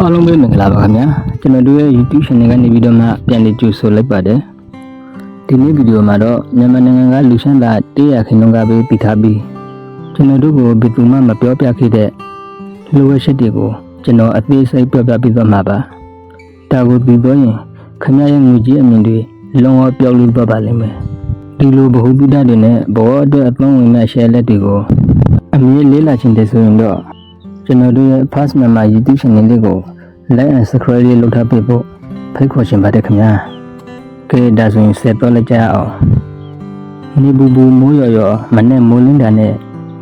အားလုံးပဲမင်္ဂလာပါခင်ဗျာကျွန်တော်တို့ရဲ့ YouTube channel ကနေပြီးတော့မှပြန်လည်ကြိုဆိုလိုက်ပါတယ်ဒီနေ့ဗီဒီယိုမှာတော့မြန်မာနိုင်ငံကလူရှမ်းသား100ခင်းလုံးကပဲပြီးထားပြီးကျွန်တော်တို့ကိုဘယ်သူမှမပြောပြခဲ့တဲ့လိုအပ်ချက်တွေကိုကျွန်တော်အသေးစိတ်ပြောပြပြီးတော့မှာပါဒါကိုပြီးတော့ရင်ခင်ဗျားရဲ့ငွေကြီးအမြင်တွေလုံးဝပျောက်လို့တော့ပါလိမ့်မယ်ဒီလိုဗဟုသုတတွေနဲ့ဘောအတွက်အသုံးဝင်တဲ့ share လက်တွေကိုအမြင်လေးလာခြင်းတည်းဆိုရင်တော့ကျွန်တော်တို့ရဲ့ Fast Myanmar YouTube channel လေးကို like and subscribe လုပ်ထားပေးဖို့ဖိတ်ခေါ်ချင်ပါတယ်ခင်ဗျာကဲဒါဆိုရင်ဆက်တော့လိုက်ကြအောင်နေဘူးဘူးမိုးရော်မနဲ့မိုးလင်းတာနဲ့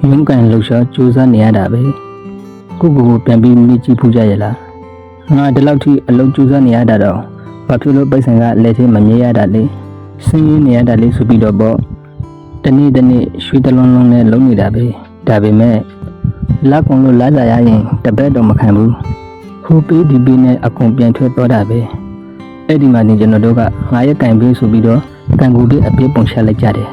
ရုံးကန်လှုပ်ရှားကြိုးစားနေရတာပဲကိုပြန်ပြီးမြည်ကြည့်ဖူးကြရလားငါဒီလောက်ထိအလုပ်ကြိုးစားနေရတာတော့ဘာဖြစ်လို့ပိုက်ဆံကလက်ထဲမမြင်ရတာလဲစင်းရင်းနေရတာလေဆိုပြီးတော့ပေါ့တနေ့ရွှေတလုံးလုံးနဲ့လုံးနေတာပဲဒါပေမဲ့လက်ကုံလို့လာကြရရင်တပတ်တော့မခံဘူးဟိုပေးဒီပေးနဲ့အကုန်ပြန်ထွက်တော့တာပဲအဲ့ဒီမှာနေကျွန်တော်တို့ကငါရဲ့ကင်ပေးဆိုပြီးတော့ကန်ကူတွေအပြည့်ပုံချလိုက်ကြတယ်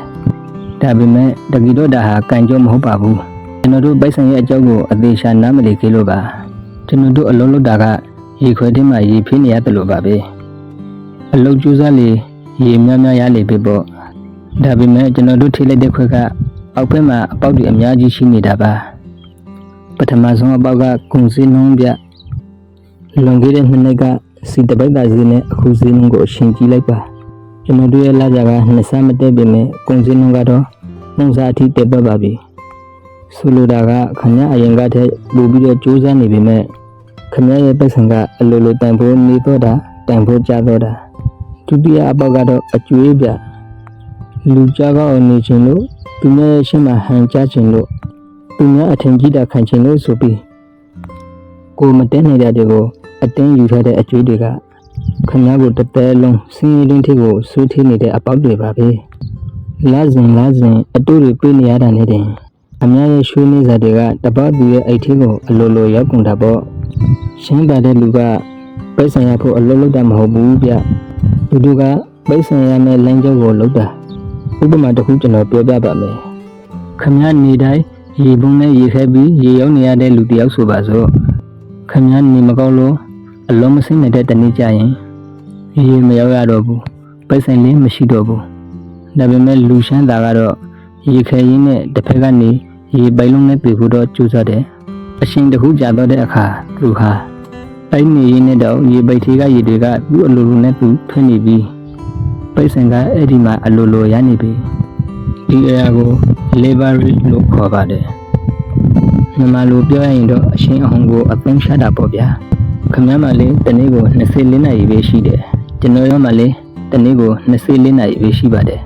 ဒါပေမဲ့တကယ်တော့ဒါဟာကန်ကြောမဟုတ်ပါဘူးကျွန်တော်တို့ပိုက်ဆံရဲ့အကြောင်းကိုအသေးချာနားမလည်ခဲ့လို့ပါကျွန်တော်တို့အလုံးလုံးတာကရေခွဲထဲမှာရေဖိနေရတယ်လို့ပါပဲအလုံးကျူးစားလေရေများများရလေပဲပေါ့ဒါပေမဲ့ကျွန်တော်တို့ထိလိုက်တဲ့ခွက်ကအောက်ဘက်မှာအပေါက်တွေအများကြီးရှိနေတာပါပထမဆုံးအပေါက်ကကုံစင်းနှုံးပြလွန်ခဲ့တဲ့နှစ်နှစ်ကစီတပိုက်သားစင်းနဲ့အခုစင်းနှုံးကိုအရှင်ကြည့်လိုက်ပါကျွန်တော်တို့ရဲ့လာကြကနှစ်ဆမတက်ပေမဲ့ကုံစင်းနှုံးကတော့နှုံးစားအထိတက်ပတ်ပါပြီဆိုလိုတာကခင်ဗျာအရင်ကတည်းကပို့ပြီးတော့ကြိုးစားနေပေမဲ့ခင်ဗျာရဲ့ပတ်စံကအလိုလိုတန်ဖိုးနေတော့တာတန်ဖိုးကြတော့တာဒုတိယအပေါက်ကတော့အကျွေးပြလူကြကောင်းနေခြင်းလို့သူများရဲ့ရှင်းမှာဟန်ကြခြင်းလို့သူများအထင်ကြီးတာခံခြင်းလို့ဆိုပြီးကိုမတဲနေတဲ့တွေကိုအတင်းယူထားတဲ့အကျွေးတွေကခင်ဗျားကိုတတဲလုံးစင်းရင်ထိကိုဆွေးထိနေတဲ့အပေါက်တွေပါပဲလာစဉ်အတူတွေပြေးနေရတာနဲ့တင်အများရဲ့ရွှေနေစားတွေကတပတ်သူရဲ့အိတ်ထင်းကိုအလိုလိုရောက်ကုန်တာပေါ့ရှင်းပါတဲ့လူကပိတ်ဆံရဖို့အလုပ်လုပ်တာမဟုတ်ဘူးဗျသူတို့ကပိတ်ဆံရမယ့်လမ်းကြောင်းကိုလုပ်တာဥပမာတစ်ခုကျွန်တော်ပြောပြပါမယ်ခင်ဗျားနေတိုင်းရေပုံးနဲ့ရေခဲပြီးရေရောက်နေရတဲ့လူတယောက်ဆိုပါစို့ခင်ဗျားနေမကောင်းလို့အလုံးမစိမ့်နေတဲ့တနေ့ကျရင်ရေမရောက်ရတော့ဘူးပိတ်ဆံလေးမရှိတော့ဘူးဒါပေမဲ့လူရှမ်းသားကတော့ရေခဲရင်းနဲ့တစ်ဖက်ကနေရေပိုင်လုံးနဲ့ပြေဖို့တော့ကြိုးစားတယ်အရှင်တခုကြာတော့တဲ့အခါသူဟာအဲ့နေရင်းနဲ့တော့ရေပိတ်သေးကရေတွေကသူ့အလိုလိုနဲ့သူထွက်နေပြီးပိတ်ဆံကအဲ့ဒီမှာအလိုလိုရနေပြီဒီအရာကို leverage လို့ခေါ်ပါတယ်မြန်မာလိုပြောရရင်တော့အရှင်အဟုန်ကိုအသုံးချတာပေါ့ဗျာခင်ဗျားမှလည်းတနေ့ကို24နာရီပဲရှိတယ်ကျွန်တော်ရောမှလည်းတနေ့ကို24နာရီပဲရှိပါတယ်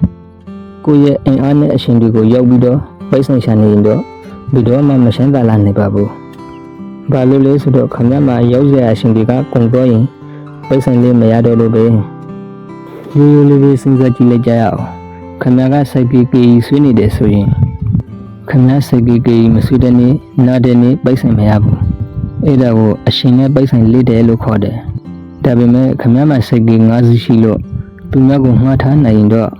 ကိုယ့်ရဲ့အင်အားနဲ့အရှင်တွေကိုရောက်ပြီးတော့ပိတ်ဆံရှာနေရင်တော့ဘယ်တော့မှမရှင်းသာလာနိုင်ပါဘူးဘာလို့လဲဆိုတော့ခင်ဗျားမှရောက်ရအရှင်တွေကကုန်တော့ရင်ပိတ်ဆံလေးမရတော့လို့ပဲရိုးရိုးလေးစဉ်းစားကြည့်လိုက်ကြရအောင်ခင်ဗျားကစိုက်ပြီးဆွေးနေတယ်ဆိုရင်ခင်ဗျားစိုက်ပြီးမဆွေးတဲ့နေ့နားတဲ့နေ့ပိတ်ဆံမရဘူးအဲ့ဒါကိုအရှင်နဲ့ပိတ်ဆံလေးတယ်လို့ခေါ်တယ်ဒါပေမဲ့ခင်ဗျားမှစိုက်ပြီး5စီးရှိလို့သူများကိုမှားထားနိုင်ရင်တော့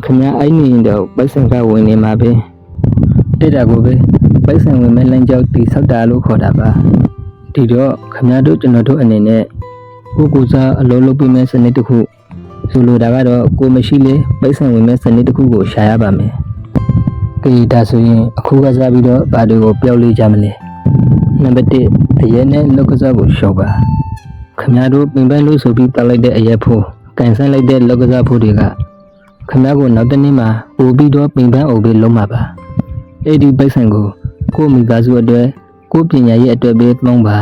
ခင်ဗျားအိုက်နေရင်တော့ပိတ်ဆံကဝင်နေမှာပဲအဲ့ဒါကိုပဲပိတ်ဆံဝင်မဲ့လမ်းကြောင်းတိဆောက်တာလို့ခေါ်တာပါဒီတော့ခင်ဗျားတို့ကျွန်တော်တို့အနေနဲ့ကိုစားအလုံးလုံးပြမဲ့စနစ်တစ်ခုဆိုလိုတာကတော့ကိုမရှိလေပိတ်ဆံဝင်မဲ့စနစ်တစ်ခုကိုရှာရပါမယ်။ဒီဒါဆိုရင်အခုကစားပြီးတော့ဘာတွေကိုပြောက်လေးကြမလဲ။နံပါတ်1အရက်နဲ့လောက်ကစားကိုရှော့ပါ။ခင်ဗျားတို့ပင်ပန်းလို့ဆိုပြီးတောက်လိုက်တဲ့အရက်ဖို့ကန်ဆန်းလိုက်တဲ့လောက်ကစားဖို့တွေကခင်ဗျားကိုနောက်တနေ့မှာပို့ပြီးတော့ပင်ပန်းအုပ်ပြီးလုံးမှာပါ။အဲ့ဒီပိတ်ဆံကိုကိုမိသားစုအတွက်ကိုပညာရေးအတွက်ပဲသုံးပါ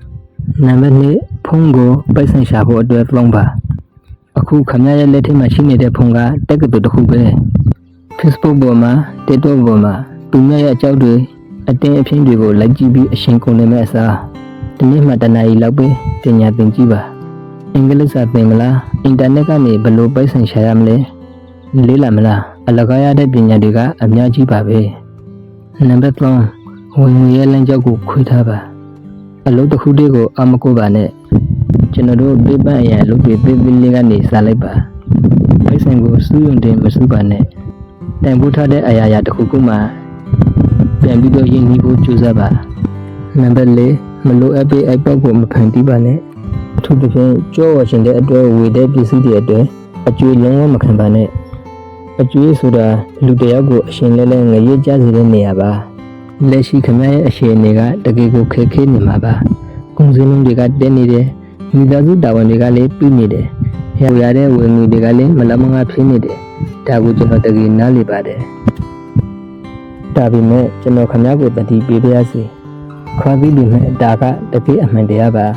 ။နံပါတ်2ဖုန်းကိုပိတ်ဆံရှာဖို့အတွက်သုံးပါ။အခုခင်ဗျားရဲ့လက်ထဲမှာရှိနေတဲ့ဖုန်းကတက်ကတူတစ်ခုပဲ Facebook ပေါ်မှာ TikTok ပေါ်မှာသူများရဲ့အကြောက်တွေအတင်းအဖျင်းတွေကိုလိုက်ကြည့်ပြီးအရှင်ကုန်နေမဲ့အစားဒီနေ့မှတနားရီလောက်ပဲပညာသင်ကြည့်ပါအင်္ဂလိပ်စာသင်မလားအင်တာနက်ကနေဘယ်လိုပိုက်ဆံရှာရမလဲလေးလာမလားအလကားရတဲ့ပညာတွေကအများကြီးပါပဲနံပါတ်3ဝင်ငွေရဲ့လမ်းကြောင်းကိုခွေးထားပါအလုပ်တစ်ခုတည်းကိုအမကိုပါနဲ့ကျွန်တော်တို့ပြပန်းအရာလုပ်ပြီးသေးသေးလေးကနေစားလိုက်ပါပိုက်ဆံကိုစူးယုံတင်မစူးပါနဲ့တန်ဖိုးထားတဲ့အရာတစ်ခုခုမှပြန်ပြီးတော့ရင်းနှီးဖို့ကြိုးစားပါနံပါတ်4 မလိုအပ်ပြီးအိုက်ပေါက်ကိုမဖန်တီးပါနဲ့အထူးသဖြင့်ကြောဝရှင်တဲ့အတွက်ဝေတဲ့ပစ္စည်းတွေအတွက်အကျွေးလုံးဝမခံပါနဲ့အကျွေးဆိုတာလူတစ်ယောက်ကိုအရှင်လဲလဲငရဲကြစေတဲ့နေရာပါလက်ရှိခင်ဗျားရဲ့အရှင်တွေကတကယ်ကိုခက်ခဲနေမှာပါကုန်စည်နှုန်းတွေကတက်နေတယ်မိသားစုတာဝန်တွေကလည်းပြီးနေတယ်ရရတဲ့ဝင်ငွေတွေကလည်းမလမငါဖြစ်နေတယ်ဒါကိုကျွန်တော်တကယ်နားလည်ပါတယ်ဒါပေမဲ့ကျွန်တော်ခင်ဗျားကိုတတိပေးပါရစေခွာပြီးပြီမဲ့ဒါကတကယ်အမှန်တရားပါ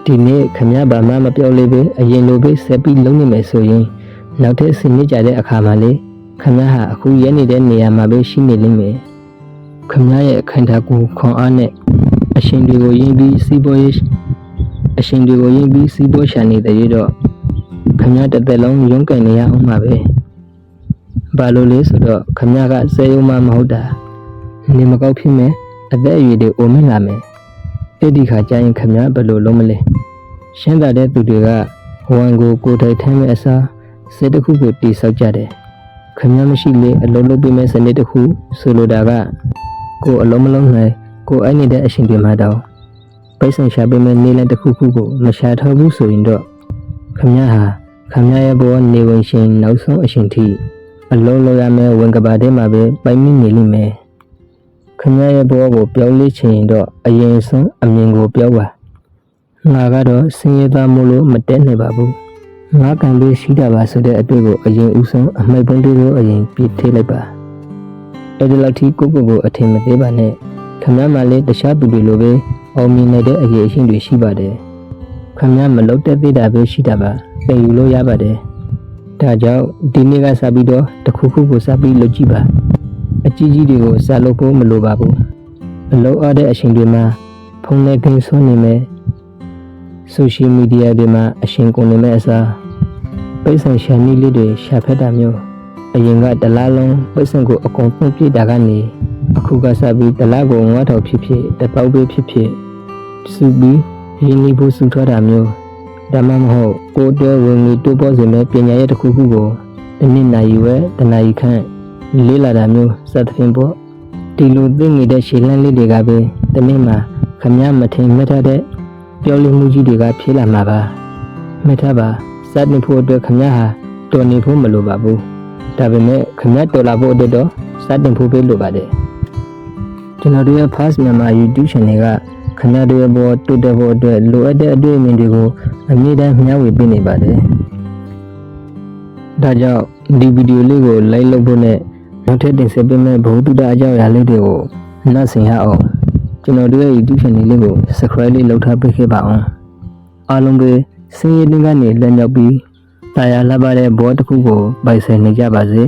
ဒီနေ့ခင်ဗျားဘာမှမပြောလေးပဲအရင်လိုပဲဆက်ပြီးလုံးနေမယ်ဆိုရင်နောက်ထပ်ဆင်မြင့်ကြတဲ့အခါမှာလေခင်ဗျားဟာအခုရဲနေတဲ့နေရာမှာပဲရှိနေလိမ့်မယ်ခင်ဗျားရဲ့ခန္ဓာကိုယ်ခွန်အားနဲ့အရှင်တွေကိုယဉ်ပြီးစီးပွားရေးရှာနေတဲ့ရတော့ခင်ဗျားတစ်သက်လုံးရုန်းကန်နေရအောင်ပါပဲဘာလို့လဲဆိုတော့ခင်ဗျားကစေယုံမှမဟုတ်တာနေမကောက်ဖြစ်မယ်အသက်အရွယ်တွေအိုမင်းလာမယ်အဲ့ဒီခါကျရင်ခင်ဗျားဘယ်လိုလုပ်မလဲရှင်းတာတဲ့သူတွေကဝန်ကိုကိုယ်တိုင်ထမ်းမဲ့အစားစိတ်တစ်ခုကိုတိဆောက်ကြတယ်ခင်ဗျားမရှိလေအလုံးလုံးပေးမဲ့စနစ်တစ်ခုဆိုလိုတာကကိုအလုံးမလုံးနိုင်ကိုအဲ့နေတဲ့အရှင်တွေမှာတော့ပိတ်ဆိုင်ရှာပေးမဲ့နေလတစ်ခုခုကိုမရှာထားဘူးဆိုရင်တော့ခင်ဗျားဟာခင်ဗျားရဲ့ဘဝနေဝင်ရှင်နောက်ဆုံးအရှင်ထိအလုံးလုံးရမယ်ဝင်ကဘာထဲမှာပဲပိုင်မိနေလိမ့်မယ်ခင်ဗျားရဲ့ဘဝကိုပြောင်းလဲချင်ရင်တော့အရင်ဆုံးအမြင်ကိုပြောပါငါကတော့စင်ရသားမို့လို့မတက်နိုင်ပါဘူးငါကံလေးရှိတာပါဆိုတဲ့အတွေ့ကိုအရင်ဦးဆုံးအမှိုက်ပုံးတွေကိုအရင်ပြစ်ထည့်လိုက်ပါအဲ့ဒီလောက်ထိကိုအထင်မသေးပါနဲ့ခင်ဗျားမှလည်းတခြားသူတွေလိုပဲအောင်မြင်နေတဲ့အရေးအချင်းတွေရှိပါတယ်ခင်ဗျားမလုပ်တတ်သေးတာပဲရှိတာပါသင်ယူလို့ရပါတယ်ဒါကြောင့်ဒီနေ့ကစပြီးတော့တစ်ခုခုကိုစပြီးလုပ်ကြည့်ပါအကြီးကြီးတွေကိုစလုပ်ဖို့မလိုပါဘူးအလုပ်အားတဲ့အချိန်တွေမှာဖုန်းနဲ့ဂိမ်းဆွနေမယ်ဆိုရှယ်မီဒီယာတွေမှာအရှင်ကုန်နေမဲ့အစားပိတ်ဆိုင်ရှာနည်းလေးတွေရှာဖက်တာမျိုးအရင်ကတလားလုံးပိတ်ဆိုင်ကိုအကုန်သွင်းပြတာကနေအခုကစပြီးတလားကို9000ဖြစ်ဖြစ်1000ပဲဖြစ်ဖြစ်စုပြီးရင်းနှီးဖို့စုထားတာမျိုးဒါမှမဟုတ်ကိုယ်တွဲဝင်ငွေတိုးပေါ်စေမဲ့ပညာရဲ့တစ်ခုခုကိုတစ်နှစ်နိုင်ရွယ်တစ်နာရီခန့်လေးလာတာမျိုးစသဖြင့်ပေါ့ဒီလိုသိနေတဲ့ရှည်လန်းလေးတွေကပဲတနေ့မှာခမည်းမထင်မှတ်ထားတဲ့ပြောလိမှုကြီးတွေကဖြစ်လာမှာပါမှတ်ထားပါစတင်ဖို့အတွက်ခမည်းဟာတော်နေဖို့မလိုပါဘူးဒါပေမဲ့ခမည်းတော်လာဖို့အတွက်တော့စတင်ဖို့ပဲလိုပါတယ်ကျွန်တော်တို့ရဲ့ Fast Myanmar YouTube Channel ကခမည်းတို့ရဲ့ဘောတိုးတက်ဖို့အတွက်လိုအပ်တဲ့အတွေ့အမြင်တွေကိုအမြဲတမ်းမျှဝေပေးနေပါတယ်ဒါကြောင့်ဒီဗီဒီယိုလေးကို like လုပ်ဖို့နဲ့နောက်ထပ်တင်ဆက်ပေးမယ့်ဘဝတုဒ္ဒအကြောင်းအရာလေးတွေကိုနားဆင်ရအောင်ကျွန်တော်တို့ရဲ့ YouTube Channel လေးကို Subscribe လေးလုပ်ထားပေးခဲ့ပါအောင်အားလုံးပဲစင်ရည်တင်ကနေလက်မြောက်ပြီးတာယာလှပတဲ့ဘောတစ်ခုကိုပိုင်ဆိုင်နေကြပါစေ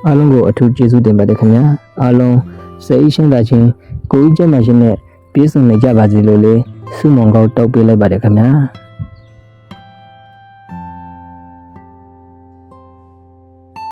အားလုံးကိုအထူးကျေးဇူးတင်ပါတယ်ခင်ဗျာအားလုံးစိတ်ရှင်းတာချင်းကိုယ်ကြီးကျမ်းမာခြင်းနဲ့ပြည့်စုံနေကြပါစေလို့လေဆုမွန်ကောင်းတောက်ပေးလိုက်ပါတယ်ခင်ဗျာ